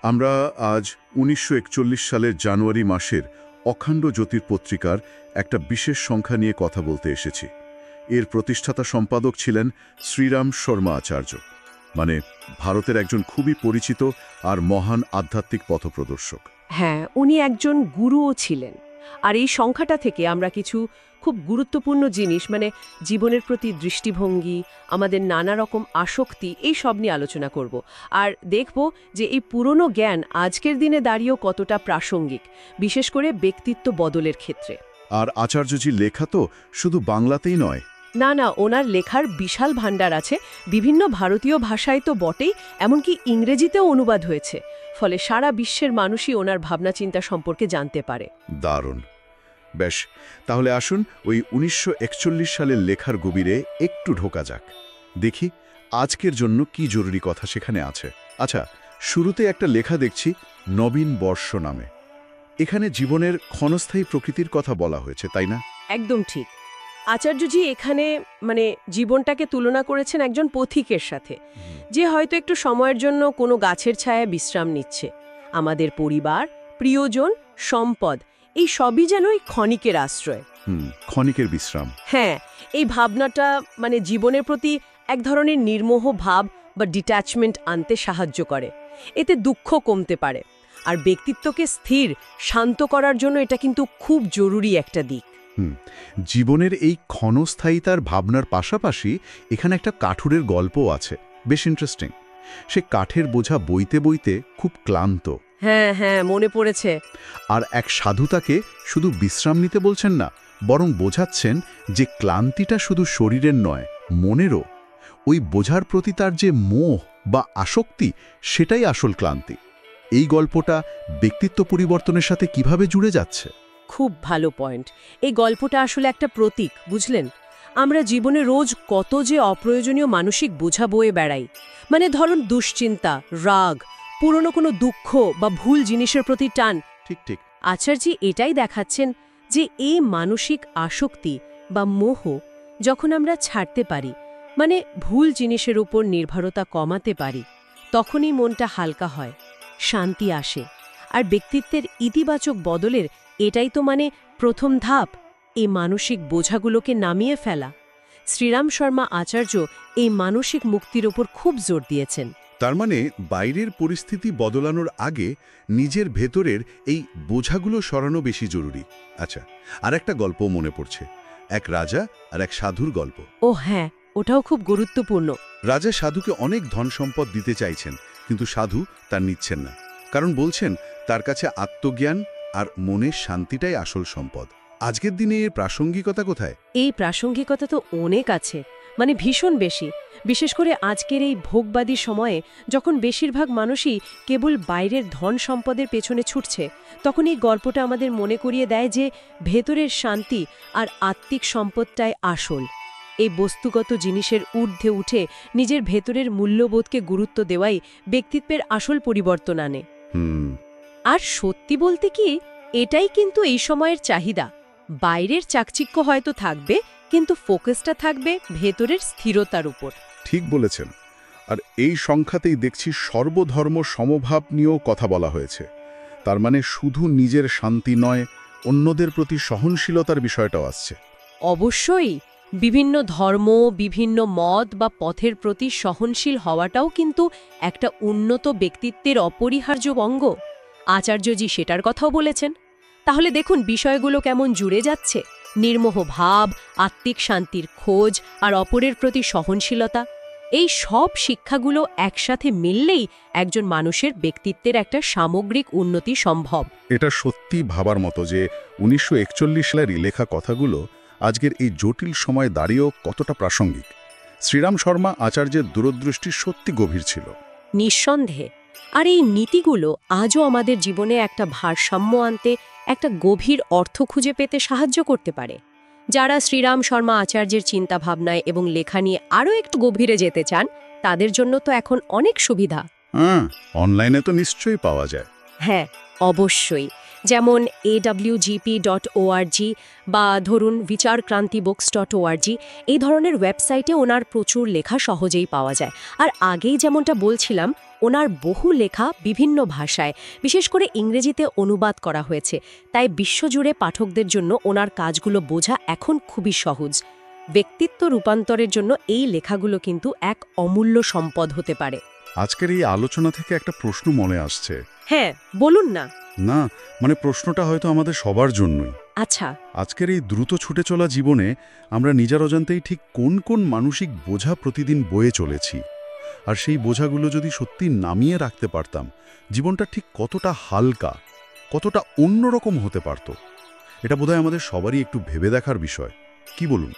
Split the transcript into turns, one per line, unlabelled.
আমরা আজ ১৯৪১ সালের জানুয়ারি মাসের অখণ্ড জ্যোতির পত্রিকার একটা বিশেষ সংখ্যা নিয়ে কথা বলতে এসেছি। এর প্রতিষ্ঠাতা সম্পাদক ছিলেন শ্রীরাম শর্মা আচার্য, মানে ভারতের একজন খুবই পরিচিত আর মহান আধ্যাত্মিক পথপ্রদর্শক।
হ্যাঁ, উনি একজন গুরুও ছিলেন। আর এই সংখ্যাটা থেকে আমরা কিছু খুব গুরুত্বপূর্ণ জিনিস জীবনের প্রতি দৃষ্টিভঙ্গি, আমাদের নানা রকম আসক্তি এই সব নিয়ে আলোচনা করব। আর দেখব যে এই পুরনো জ্ঞান আজকের দিনে দাঁড়িয়েও কতটা প্রাসঙ্গিক, বিশেষ করে ব্যক্তিত্ব বদলের ক্ষেত্রে।
আর আচার্যজি লেখা তো শুধু বাংলাতেই নয়।
না, ওনার লেখার বিশাল ভাণ্ডার আছে। বিভিন্ন ভারতীয় ভাষায় তো বটেই, এমনকি ইংরেজিতেও অনুবাদ হয়েছে। ফলে সারা বিশ্বের মানুষই ওনার ভাবনাচিন্তা সম্পর্কে জানতে পারে।
দারুণ। বেশ, তাহলে আসুন ওই ১৯৪১ সালের লেখার গভীরে একটু ঢোকা যাক। দেখি আজকের জন্য কি জরুরি কথা সেখানে আছে। আচ্ছা, শুরুতে একটা লেখা দেখছি নবীন বর্ষ নামে। এখানে জীবনের ক্ষণস্থায়ী প্রকৃতির কথা বলা হয়েছে, তাই না?
একদম ঠিক। আচার্যজি এখানে জীবনটাকে তুলনা করেছেন একজন পথিকের সাথে, যে হয়তো একটু সময়ের জন্য কোনো গাছের ছায়ায় বিশ্রাম নিচ্ছে। আমাদের পরিবার, প্রিয়জন, সম্পদ এই সবই যেন এই ক্ষণিকের আশ্রয়।
ক্ষণিকের বিশ্রাম।
হ্যাঁ, এই ভাবনাটা জীবনের প্রতি এক ধরনের নির্মোহ ভাব বা ডিট্যাচমেন্ট আনতে সাহায্য করে। এতে দুঃখ কমতে পারে। আর ব্যক্তিত্বকে স্থির, শান্ত করার জন্য এটা কিন্তু খুব জরুরি একটা দিক।
জীবনের এই ক্ষণস্থায়িতার ভাবনার পাশাপাশি এখানে একটা কাঠুরের গল্পও আছে, বেশ ইন্টারেস্টিং। সে কাঠের বোঝা বইতে বইতে খুব ক্লান্ত।
হ্যাঁ, মনে পড়েছে।
আর এক সাধু তাকে শুধু বিশ্রাম নিতে বলছেন না, বরং বোঝাচ্ছেন যে ক্লান্তিটা শুধু শরীরের নয়, মনেরও। ওই বোঝার প্রতি তার যে মোহ বা আসক্তি, সেটাই আসল ক্লান্তি। এই গল্পটা ব্যক্তিত্ব পরিবর্তনের সাথে কিভাবে জুড়ে যাচ্ছে?
খুব ভালো পয়েন্ট। এই গল্পটা আসলে একটা প্রতীক, বুঝলেন? আমরা জীবনে রোজ কত যে অপ্রয়োজনীয় মানসিক বোঝা বয়ে বেড়াই। ধরুন দুশ্চিন্তা, রাগ, পুরনো কোনো দুঃখ বা ভুল জিনিসের প্রতি টান।
ঠিক।
আচার্যজি এটাই দেখাচ্ছেন যে এই মানসিক আসক্তি বা মোহ যখন আমরা ছাড়তে পারি, ভুল জিনিসের উপর নির্ভরতা কমাতে পারি, তখনই মনটা হালকা হয়, শান্তি আসে। আর ব্যক্তিত্বের ইতিবাচক বদলের এটাই তো প্রথম ধাপ, এই মানসিক বোঝাগুলোকে নামিয়ে ফেলা। শ্রীরাম শর্মা আচার্য এই মানসিক মুক্তির ওপর খুব জোর দিয়েছেন।
তার মানে বাইরের পরিস্থিতি বদলানোর আগে নিজের ভেতরের এই বোঝাগুলো সরানো বেশি জরুরি। আচ্ছা, আর একটা গল্প মনে পড়ছে, এক রাজা আর এক সাধুর গল্প।
ও হ্যাঁ, ওটাও খুব গুরুত্বপূর্ণ।
রাজা সাধুকে অনেক ধন সম্পদ দিতে চাইছেন, কিন্তু সাধু তার নিচ্ছেন না, কারণ বলছেন তার কাছে আত্মজ্ঞান আর মনের শান্তিটাই আসল সম্পদ। আজকের দিনে এর প্রাসঙ্গিকতা কোথায়?
এই প্রাসঙ্গিকতা তো অনেক আছে, ভীষণ বেশি। বিশেষ করে আজকের এই ভোগবাদী সময়ে, যখন বেশিরভাগ মানুষই কেবল বাইরের ধন সম্পদের পেছনে ছুটছে, তখন এই গল্পটা আমাদের মনে করিয়ে দেয় যে ভেতরের শান্তি আর আত্মিক সম্পদটাই আসল। এই বস্তুগত জিনিসের ঊর্ধ্বে উঠে নিজের ভেতরের মূল্যবোধকে গুরুত্ব দেওয়াই ব্যক্তিত্বের আসল পরিবর্তন আনে। আর সত্যি বলতে কি, এটাই কিন্তু এই সময়ের চাহিদা। বাইরের চাকচিক্য হয়তো থাকবে, কিন্তু ফোকাসটা থাকবে ভেতরের স্থিরতার উপর।
ঠিক বলেছেন। আর এই সংখ্যাতেই দেখছি সর্বধর্ম সমভাব নিয়েও কথা বলা হয়েছে। তার মানে শুধু নিজের শান্তি নয়, অন্যদের প্রতি সহনশীলতার বিষয়টাও আসছে।
অবশ্যই, বিভিন্ন ধর্ম, বিভিন্ন মত বা পথের প্রতি সহনশীল হওয়াটাও কিন্তু একটা উন্নত ব্যক্তিত্বের অপরিহার্য অঙ্গ। আচার্যজি সেটার কথাও বলেছেন। তাহলে দেখুন বিষয়গুলো কেমন জুড়ে যাচ্ছে। নির্মোহ ভাব, আত্মিক শান্তির খোঁজ আর অপরের প্রতি সহনশীলতা, এই সব শিক্ষাগুলো একসাথে মিললেই একজন মানুষের ব্যক্তিত্বের একটা সামগ্রিক উন্নতি সম্ভব।
এটা সত্যি ভাবার মতো যে ১৯৪১ সালের লেখা কথাগুলো আজকের এই জটিল সময়ে দাঁড়িয়েও কতটা প্রাসঙ্গিক। শ্রীরাম শর্মা আচার্যের দূরদৃষ্টি সত্যি গভীর ছিল।
নিঃসন্দেহে। আর এই নীতিগুলো আজও আমাদের জীবনে একটা ভারসাম্য আনতে, একটা গভীর অর্থ খুঁজে পেতে সাহায্য করতে পারে। যারা শ্রীরাম শর্মা আচার্যের চিন্তাভাবনায় এবং লেখা নিয়ে আরও একটু গভীরে যেতে চান, তাদের জন্য তো এখন অনেক সুবিধা।
অনলাইনে তো নিশ্চয়ই পাওয়া যায়।
হ্যাঁ, অবশ্যই। যেমন awgp.org বা ধরুন vicharkrantibooks.org, এই ধরনের ওয়েবসাইটে ওনার প্রচুর লেখা সহজেই পাওয়া যায়। আর আগেই যেমনটা বলছিলাম, ওনার বহু লেখা বিভিন্ন ভাষায়, বিশেষ করে ইংরেজিতে অনুবাদ করা হয়েছে, তাই বিশ্বজুড়ে পাঠকদের জন্য ওনার কাজগুলো বোঝা এখন খুবই সহজ। ব্যক্তিত্ব রূপান্তরের জন্য এই লেখাগুলো কিন্তু এক অমূল্য সম্পদ হতে পারে।
আজকের এই আলোচনা থেকে একটা প্রশ্ন মনে আসছে।
হ্যাঁ, বলুন না।
না, মানে প্রশ্নটা হয়তো আমাদের সবার জন্যই।
আচ্ছা।
আজকের এই দ্রুত ছুটে চলা জীবনে আমরা নিজের অজান্তেই ঠিক কোন কোন মানসিক বোঝা প্রতিদিন বয়ে চলেছি, আর সেই বোঝাগুলো যদি সত্যি নামিয়ে রাখতে পারতাম, জীবনটা ঠিক কতটা হালকা, কতটা অন্যরকম হতে পারত। এটা বোধহয় আমাদের সবারই একটু ভেবে দেখার বিষয়। কি বলুন?